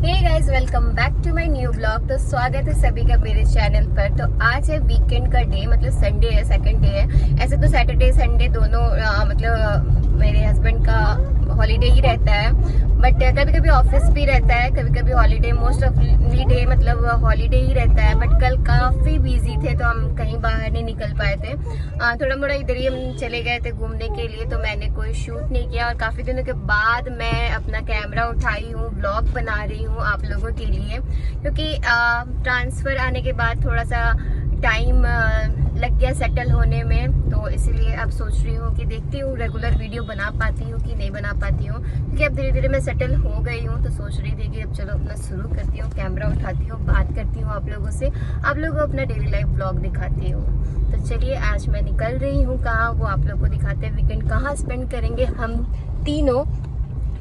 Hey guys, welcome back to my new blog. तो स्वागत है सभी का मेरे चैनल पर। तो आज है वीकेंड का डे, मतलब संडे है, सेकंड डे है। ऐसे तो सैटरडे संडे दोनों मतलब मेरे हस्बैंड का हॉलीडे ही रहता है, बट कभी कभी ऑफिस भी रहता है, कभी कभी हॉलीडे। मोस्ट ऑफ डे मतलब हॉलीडे ही रहता है। बट कल काफी बिजी थे तो हम कहीं बाहर नहीं निकल पाए थे। थोड़ा मोड़ा इधर ही हम चले गए थे घूमने के लिए, तो मैंने कोई शूट नहीं किया। और काफी दिनों के बाद मैं अपना कैमरा उठाई हूँ, ब्लॉग बना रही हूँ आप लोगों के लिए, क्योंकि ट्रांसफर आने के बाद थोड़ा सा टाइम लग गया सेटल होने में। तो इसीलिए अब सोच रही हूँ कि देखती हूँ रेगुलर वीडियो बना पाती हूँ कि नहीं बना पाती हूँ, क्योंकि अब धीरे धीरे मैं सेटल हो गई हूँ। तो सोच रही थी कि अब चलो अपना शुरू करती हूँ, कैमरा उठाती हूँ, बात करती हूँ आप लोगों से, आप लोगों को अपना डेली लाइफ ब्लॉग दिखाती हूँ। तो चलिए आज मैं निकल रही हूँ कहाँ, वो आप लोग को दिखाते हैं। वीकेंड कहाँ स्पेंड करेंगे हम तीनों।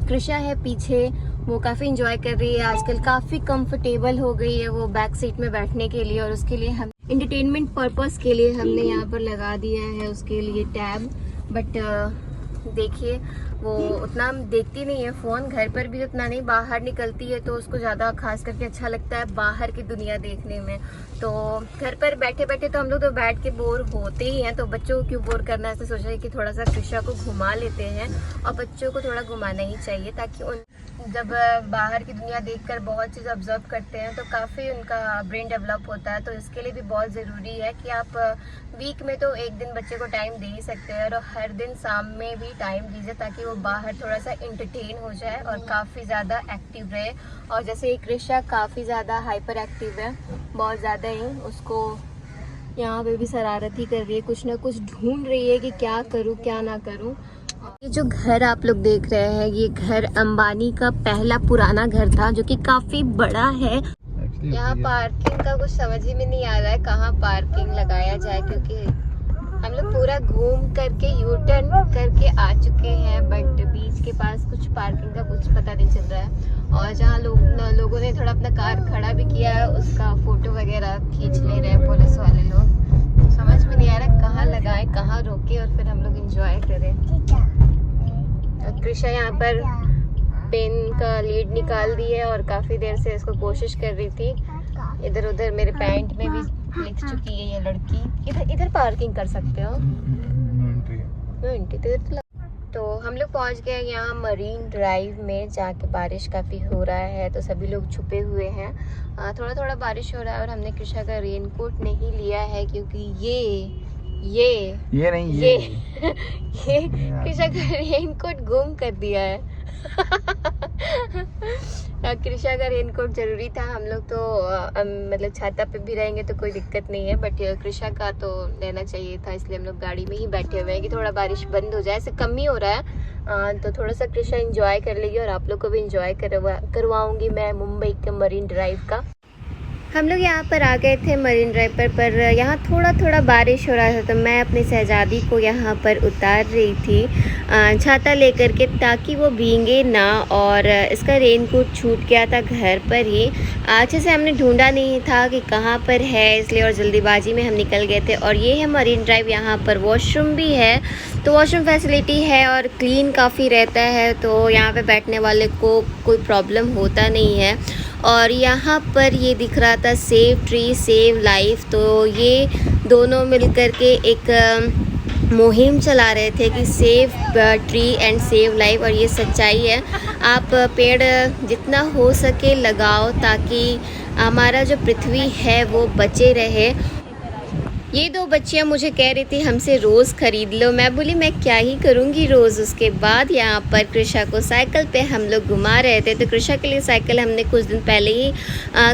कृषा है पीछे, वो काफ़ी इंजॉय कर रही है आजकल, काफ़ी कंफर्टेबल हो गई है वो बैक सीट में बैठने के लिए। और उसके लिए हम इंटरटेनमेंट पर्पस के लिए हमने यहाँ पर लगा दिया है उसके लिए टैब। बट देखिए वो उतना देखती नहीं है फ़ोन, घर पर भी उतना नहीं, बाहर निकलती है तो उसको ज़्यादा खास करके अच्छा लगता है बाहर की दुनिया देखने में। तो घर पर बैठे बैठे तो हम लोग तो बैठ के बोर होते ही हैं, तो बच्चों को क्यों बोर करना है। ऐसे सोचा है कि थोड़ा सा कृषा को घुमा लेते हैं, और बच्चों को थोड़ा घुमाना ही चाहिए ताकि उन जब बाहर की दुनिया देखकर बहुत चीज़ ऑब्जर्व करते हैं तो काफ़ी उनका ब्रेन डेवलप होता है। तो इसके लिए भी बहुत ज़रूरी है कि आप वीक में तो एक दिन बच्चे को टाइम दे ही सकते हैं, और हर दिन शाम में भी टाइम दीजिए ताकि वो बाहर थोड़ा सा इंटरटेन हो जाए और काफ़ी ज़्यादा एक्टिव रहे। और जैसे एक कृषा काफ़ी ज़्यादा हाइपर एक्टिव है, बहुत ज़्यादा ही, उसको यहाँ पे भी शरारत ही कर रही है, कुछ ना कुछ ढूंढ रही है कि क्या करूँ क्या ना करूँ। ये जो घर आप लोग देख रहे हैं, ये घर अंबानी का पहला पुराना घर था जो कि काफी बड़ा है। यहाँ पार्किंग का कुछ समझ ही में नहीं आ रहा है कहाँ पार्किंग लगाया जाए, क्योंकि हम लोग पूरा घूम करके यू टर्न करके आ चुके हैं, बट बीच के पास कुछ पार्किंग का कुछ पता नहीं चल रहा है। और जहाँ लोगों ने थोड़ा अपना कार खड़ा भी किया है, उसका फोटो वगैरह खींच ले रहे हैं पुलिस वाले लोग। समझ में नहीं आ रहा कहाँ लगाए, कहाँ रोके और फिर हम लोग एंजॉय करें। कृषा यहाँ पर पेन का लीड निकाल दी है और काफी देर से इसको कोशिश कर रही थी। इधर उधर मेरे पैंट में भी लिख चुकी है ये लड़की। इधर इधर पार्किंग कर सकते हो। तो हम लोग पहुँच गए यहाँ मरीन ड्राइव में, जाके बारिश काफ़ी हो रहा है तो सभी लोग छुपे हुए हैं। थोड़ा थोड़ा बारिश हो रहा है और हमने कृषा का रेनकोट नहीं लिया है, क्योंकि ये नहीं ये कृषा का रेनकोट गुम कर दिया है। कृषा का रेनकोट जरूरी था। हम लोग तो मतलब छाता पे भी रहेंगे तो कोई दिक्कत नहीं है, बट कृषा का तो लेना चाहिए था, इसलिए हम लोग गाड़ी में ही बैठे हुए हैं कि थोड़ा बारिश बंद हो जाए। ऐसे कम ही हो रहा है तो थोड़ा सा कृषा एंजॉय कर लेगी और आप लोग को भी एंजॉय करवाऊंगी मैं मुंबई के मरीन ड्राइव का। हम लोग यहाँ पर आ गए थे मरीन ड्राइव पर यहाँ थोड़ा थोड़ा बारिश हो रहा था, तो मैं अपनी शहजादी को यहाँ पर उतार रही थी छाता लेकर के, ताकि वो भीगे ना। और इसका रेनकोट छूट गया था घर पर ही, अच्छे से हमने ढूंढा नहीं था कि कहाँ पर है, इसलिए और जल्दीबाजी में हम निकल गए थे। और ये है मरीन ड्राइव, यहाँ पर वॉशरूम भी है, तो वॉशरूम फैसिलिटी है और क्लीन काफ़ी रहता है, तो यहाँ पे बैठने वाले को कोई प्रॉब्लम होता नहीं है। और यहाँ पर ये दिख रहा था सेव ट्री सेव लाइफ, तो ये दोनों मिलकर के एक मुहिम चला रहे थे कि save tree and save life. और ये सच्चाई है, आप पेड़ जितना हो सके लगाओ ताकि हमारा जो पृथ्वी है वो बचे रहे। ये दो बच्चियां मुझे कह रही थी हमसे रोज़ ख़रीद लो, मैं बोली मैं क्या ही करूँगी रोज़। उसके बाद यहाँ पर कृषा को साइकिल पे हम लोग घुमा रहे थे, तो कृषा के लिए साइकिल हमने कुछ दिन पहले ही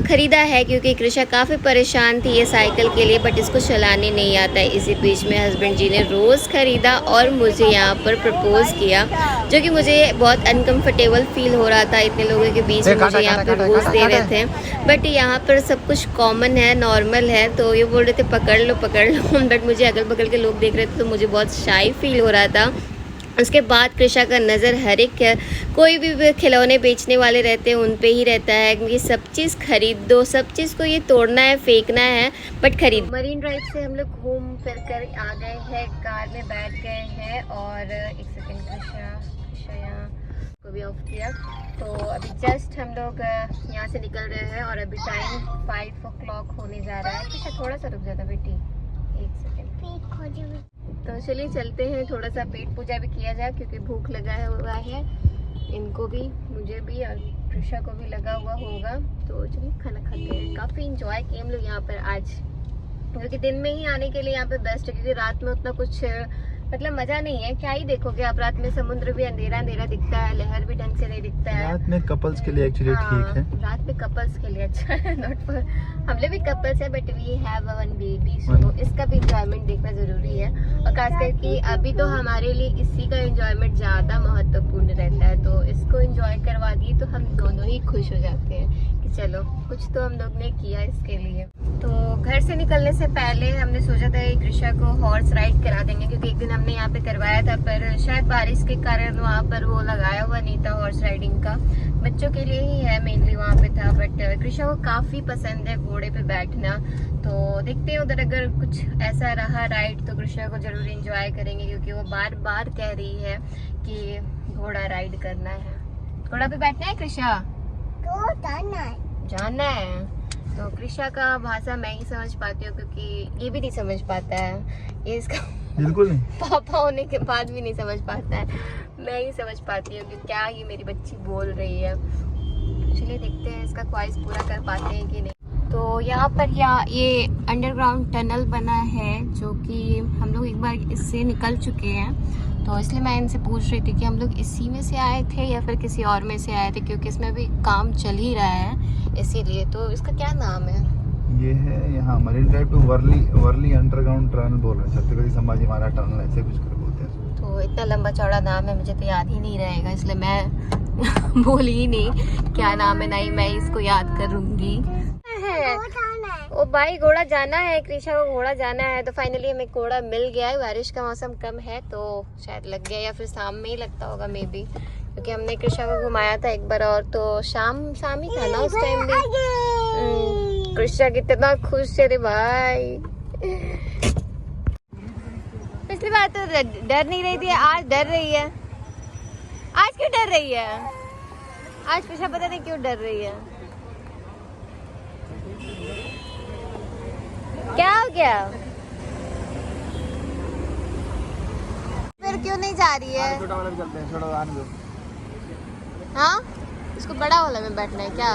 ख़रीदा है, क्योंकि कृषा काफ़ी परेशान थी ये साइकिल के लिए, बट इसको चलाने नहीं आता है। इसी बीच में हस्बैंड जी ने रोज़ ख़रीदा और मुझे यहाँ पर प्रपोज़ किया, जो कि मुझे बहुत अनकम्फर्टेबल फील हो रहा था। इतने लोगों के बीच में मुझे यहाँ पर रोज़ दे रहे थे, बट यहाँ पर सब कुछ कॉमन है, नॉर्मल है। तो ये बोल रहे थे पकड़ लो, बट मुझे अगल बगल के लोग देख रहे थे तो मुझे बहुत शाई फील हो रहा था। उसके बाद कृषा का नज़र हर एक कोई भी खिलौने बेचने वाले रहते हैं उन पे ही रहता है, क्योंकि सब चीज़ खरीद दो, सब चीज़ को ये तोड़ना है फेंकना है, बट खरीद। मरीन ड्राइव से हम लोग घूम फिर कर आ गए हैं, कार में बैठ गए हैं। और एक सेकंड, कृषा यहाँ को भी ऑफ किया। तो अभी जस्ट हम लोग यहाँ से निकल रहे हैं और अभी टाइम 5 o'clock होने जा रहा है। अच्छा थोड़ा सा रुक जाता बेटी, 1 सेकेंड। तो चलिए चलते हैं, थोड़ा सा पेट पूजा भी किया जाए क्योंकि भूख लगा हुआ है इनको भी, मुझे भी और कृषा को भी लगा हुआ होगा। तो चलिए खाना खाते हैं। काफ़ी इंजॉय किए हम लोग यहाँ पर आज, क्योंकि दिन में ही आने के लिए यहाँ पे बेस्ट है, क्योंकि रात में उतना कुछ मतलब मजा नहीं है। क्या ही देखोगे आप रात में, समुद्र भी अंधेरा अंधेरा दिखता है, लहर भी ढंग से नहीं दिखता है। रात में कपल्स के लिए एक्चुअली ठीक है, रात में कपल्स के लिए अच्छा है, नॉट फॉर हम लोग भी कपल्स है but we have one baby, so इसका भी इंजॉयमेंट देखना जरूरी है। और खास करके अभी तो हमारे लिए इसी का इंजॉयमेंट ज्यादा महत्वपूर्ण रहता है, तो इसको इंजॉय करवा दिए तो हम दोनों ही खुश हो जाते हैं कि चलो कुछ तो हम लोग ने किया इसके लिए। तो घर से निकलने से पहले हमने सोचा था कि कृषा को हॉर्स राइड करा देंगे, क्योंकि एक दिन हमने यहाँ पे करवाया था पर शायद बारिश के कारण वहाँ पर वो लगाया हुआ नहीं था हॉर्स राइडिंग का, बच्चों के लिए ही है मेनली वहाँ पे था। बट कृषा को काफी पसंद है घोड़े पे बैठना, तो देखते हैं उधर अगर कुछ ऐसा रहा राइड तो कृषा को जरूर एंजॉय करेंगे, क्योंकि वो बार बार कह रही है कि घोड़ा राइड करना है। घोड़ा पे बैठना है कृषा, जाना है। तो कृषा का भाषा मैं ही समझ पाती हूँ, क्योंकि ये भी नहीं समझ पाता है, ये इसका बिल्कुल नहीं, पापा होने के बाद भी नहीं समझ पाता है, मैं ही समझ पाती हूँ कि क्या ये मेरी बच्ची बोल रही है। चलिए देखते हैं इसका ख्वाहिश पूरा कर पाते हैं कि नहीं। तो यहाँ पर ये अंडरग्राउंड टनल बना है, जो कि हम लोग एक बार इससे निकल चुके हैं, तो इसलिए मैं इनसे पूछ रही थी कि हम लोग इसी में से आए थे या फिर किसी और में से आए थे, क्योंकि इसमें अभी काम चल ही रहा है इसीलिए। तो इसका क्या नाम है? ये है यहाँ Marine Drive to Worli underground tunnel बोल रहे हैं, छत्रपति संभाजी महाराज टनल ऐसे कुछ कर बोलते हैं। तो इतना लंबा चौड़ा नाम है, मुझे तो याद ही नहीं रहेगा, इसलिए मैं बोली ही नहीं क्या नाम है, ना ही मैं इसको याद करूंगी। ओ भाई घोड़ा जाना है, कृषा को घोड़ा जाना है। तो फाइनली हमें घोड़ा मिल गया है, बारिश का मौसम कम है तो शायद लग गया या फिर शाम में ही लगता होगा मे बी, क्योंकि हमने कृषा को घुमाया था एक बार और तो शाम ही था ना उस टाइम भी। कृषा कितना खुश है रे भाई, पिछली बार तो डर नहीं रही थी, आज डर रही है। आज क्यों डर रही है? आज कृषा पता नहीं क्यों डर रही है, क्या हो गया? फिर क्यों नहीं जा रही है? छोटा वाला भी चलते हैं, छोटा आने दो। हाँ इसको बड़ा वाला में बैठना है क्या?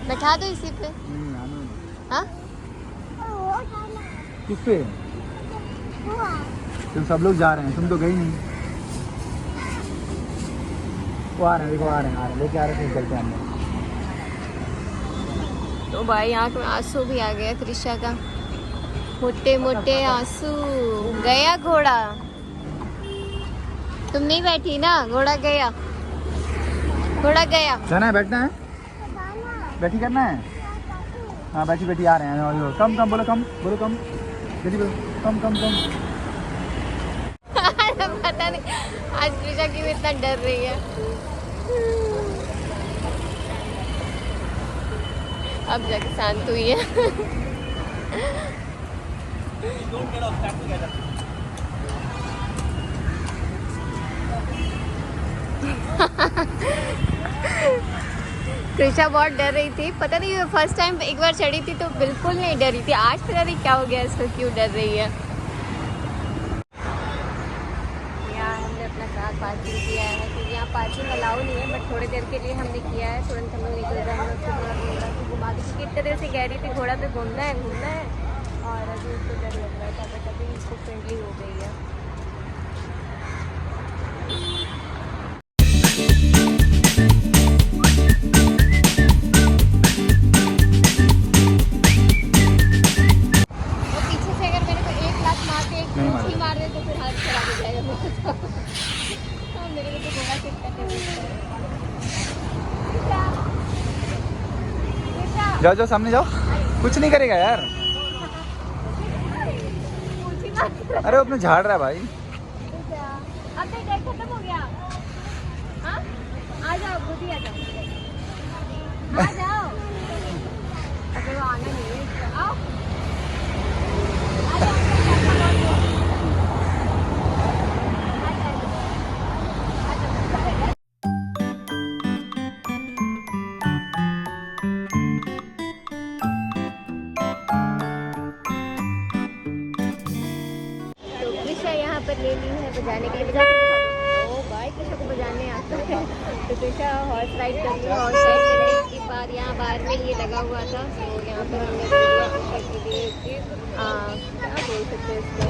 बैठा दो इसी पे। हाँ किस पे? तुम सब लोग जा रहे हैं, तुम तो गई नहीं। वो आ रहे हैं, देखो आ रहे हैं लेके आ रहे हैं, चलते हैं हम। तो भाई आँख में आंसू भी आ गया कृषा का, मोटे मोटे आंसू। गया घोड़ा, तुम नहीं बैठी ना, घोड़ा गया, घोड़ा गया। जाना है, बैठना है, बैठी करना है। हाँ बैठी बैठी आ रहे हैं, कम कम बोलो, कम बोलो, कम जल्दी बोलो, कम कम कम। पता नहीं आज कृषा क्यों इतना डर रही है। अब जाके शांत हुई है। कृषा बहुत डर रही थी, पता नहीं फर्स्ट टाइम एक बार चढ़ी थी तो बिल्कुल नहीं डरी थी, आज पता नहीं क्या हो गया इसको, क्यों डर रही है। यहाँ हमने अपना कार पार्किंग किया है, क्योंकि यहाँ पार्किंग अलाउ नहीं है, बट थोड़ी देर के लिए हमने किया है, तुरंत हम लोग निकल जाएंगे, उसको थोड़ा घोड़ा से घुमा दी, क्योंकि इतने देर से कह रही थी घोड़ा पे घूमना है और अभी उसको डर लग रहा था, बट अभी इसको फ्रेंडली हो गई है। जाओ जाओ सामने जाओ, कुछ नहीं करेगा यार। अरे वो अपने झाड़ रहा है भाई। अब तो डेट खत्म हो गया। हाँ आ जाओ, खुद ही आ जाओ, आ जाओ। अगर वो आना नहीं है आओ, आ जाओ। बजाने के लिए, बजा के दिखा दो। ओ भाई कृष्णा को बजाने आता है। तो कृष्णा हॉर्स राइड कर रही है। हॉर्स राइड करने के बाद यहाँ बाहर में ये लगा हुआ था, तो यहाँ पर हमने क्या बोल सकते हैं इसको,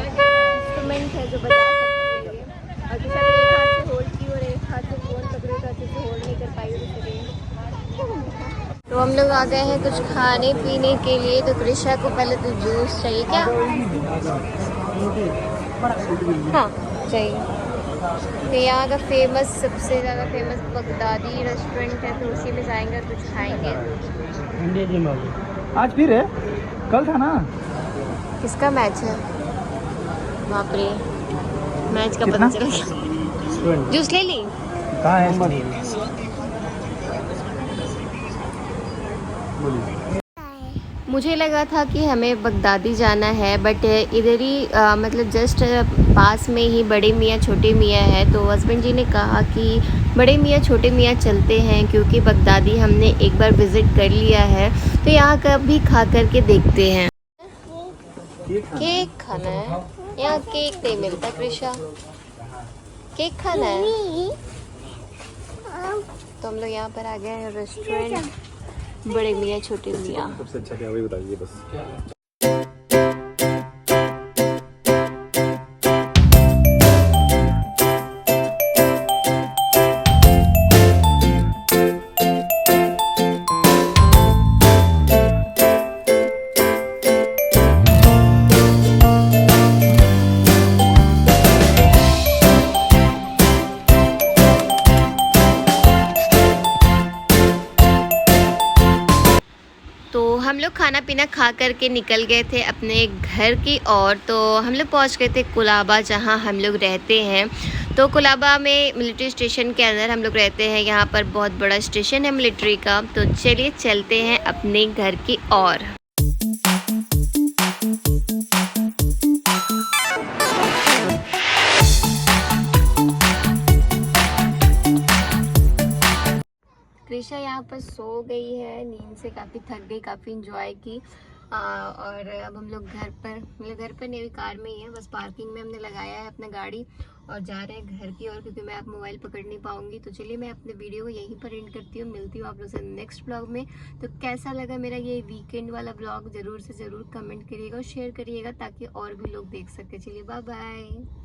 इंस्ट्रूमेंट है जो बजा सकती है ये। और कृष्णा को एक हाथ से होल्ड की और एक हाथ से फोन पकड़े तो अच्छे से होल्ड नहीं कर पाई उसके। तो हम लोग आ गए हैं कुछ खाने पीने के लिए। तो कृष्णा को पहले तो जूस चाहिए क्या? हाँ चाहिए। तो यहाँ का फेमस, सबसे ज़्यादा फेमस बगदादी रेस्टोरेंट है, तो उसी में जाएंगे और कुछ खाएंगे। आज फिर है, कल था ना। किसका मैच है? बाप रे, मैच का पता चल गया। जूस ले ली? कहाँ है? मुझे लगा था कि हमें बगदादी जाना है, बट इधर ही मतलब जस्ट पास में ही बड़े मियाँ छोटे मियाँ है। तो हस्बैंड जी ने कहा कि बड़े मियाँ छोटे मियाँ चलते हैं, क्योंकि बगदादी हमने एक बार विज़िट कर लिया है, तो यहाँ का भी खा कर के देखते हैं। केक खाना है? यहाँ केक नहीं मिलता कृषा, केक खाना है। तो हम लोग यहाँ पर आ गए हैं रेस्टोरेंट बड़े मियाँ छोटे मियाँ। सबसे अच्छा क्या वही बताइए बस। हम लोग खाना पीना खा करके निकल गए थे अपने घर की ओर। तो हम लोग पहुंच गए थे कुलाबा, जहां हम लोग रहते हैं। तो कुलाबा में मिलिट्री स्टेशन के अंदर हम लोग रहते हैं। यहाँ पर बहुत बड़ा स्टेशन है मिलिट्री का। तो चलिए चलते हैं अपने घर की ओर। कृषा यहाँ पर सो गई है, नींद से काफ़ी थक गई, काफ़ी इंजॉय की। और अब हम लोग घर पर, मेरे घर पर नहीं, कार में ही है, बस पार्किंग में हमने लगाया है अपना गाड़ी और जा रहे हैं घर की ओर, क्योंकि मैं अब मोबाइल पकड़ नहीं पाऊंगी। तो चलिए मैं अपने वीडियो को यहीं पर एंड करती हूँ, मिलती हूँ आप लोगों से नेक्स्ट ब्लॉग में। तो कैसा लगा मेरा ये वीकेंड वाला ब्लॉग ज़रूर से ज़रूर कमेंट करिएगा और शेयर करिएगा, ताकि और भी लोग देख सके। चलिए बाय बाय।